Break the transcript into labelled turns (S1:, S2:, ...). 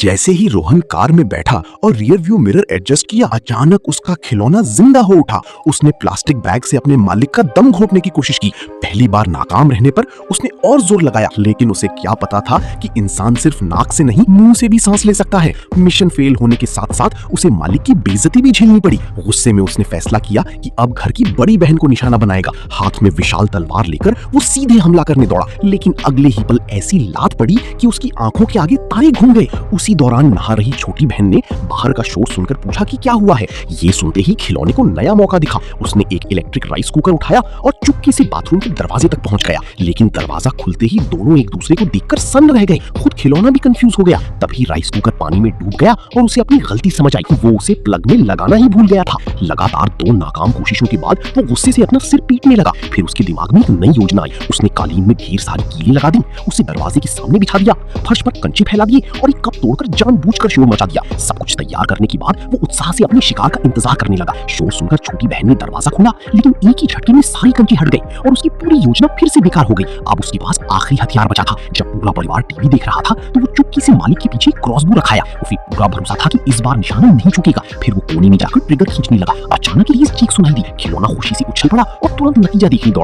S1: जैसे ही रोहन कार में बैठा और रियर व्यू मिरर एडजस्ट किया, अचानक उसका खिलौना जिंदा हो उठा। उसने प्लास्टिक बैग से अपने मालिक का दम घोटने की कोशिश की। पहली बार नाकाम रहने पर उसने और जोर लगाया, लेकिन उसे क्या पता था कि इंसान सिर्फ नाक से नहीं, मुंह से भी सांस ले सकता है। मिशन फेल होने के साथ साथ उसे मालिक की बेइज्जती भी झेलनी पड़ी। गुस्से में उसने फैसला किया कि अब घर की बड़ी बहन को निशाना बनाएगा। हाथ में विशाल तलवार लेकर वो सीधे हमला करने दौड़ा, लेकिन अगले ही पल ऐसी लात पड़ी कि उसकी आंखों के आगे तारे घूम गए। उसी दौरान नहा रही छोटी बहन ने बाहर का शोर सुनकर पूछा कि क्या हुआ है। ये सुनते ही खिलौने को नया मौका दिखा। उसने एक इलेक्ट्रिक राइस कुकर उठाया और चुपके से बाथरूम के दरवाजे तक पहुंच गया, लेकिन दरवाजा खुलते ही दोनों एक दूसरे को देखकर सन्न रह गए। खुद खिलौना भी कंफ्यूज हो गया। तभी राइस कुकर पानी में डूब गया और उसे अपनी गलती समझ आई। वो उसे प्लग में लगाना ही भूल गया था। लगातार 2 नाकाम कोशिशों के बाद वो गुस्से से अपना सिर पीटने लगा। फिर उसके दिमाग में एक नई योजना आई। उसने कालीन में ढेर सारी कीलें लगा दी, उसे दरवाजे के सामने बिछा दिया, फर्श पर कंचे फैला दिए और एक कप तोड़कर जानबूझकर शोर मचा दिया। सब कुछ तैयार करने के बाद वो उत्साह से अपने शिकार का इंतजार करने लगा। शोर सुनकर छोटी बहन ने दरवाजा खोला, लेकिन एक ही झटके में सारी कंचे हट गई और उसकी पूरी योजना फिर से बेकार हो गई। अब उसके पास आखिरी हथियार बचा था। जब पूरा परिवार टीवी देख रहा था तो वो चुपके से मालिक के पीछे क्रॉसबो रखाया। उसे पूरा भरोसा था कि इस बार निशाना नहीं चुकेगा। फिर वो कोने में जाकर ट्रिगर खींचने लगा। अचानक एक चीख सुनाई दी। खिलौना खुशी से उछल पड़ा और तुरंत नतीजा देखने दौड़ा।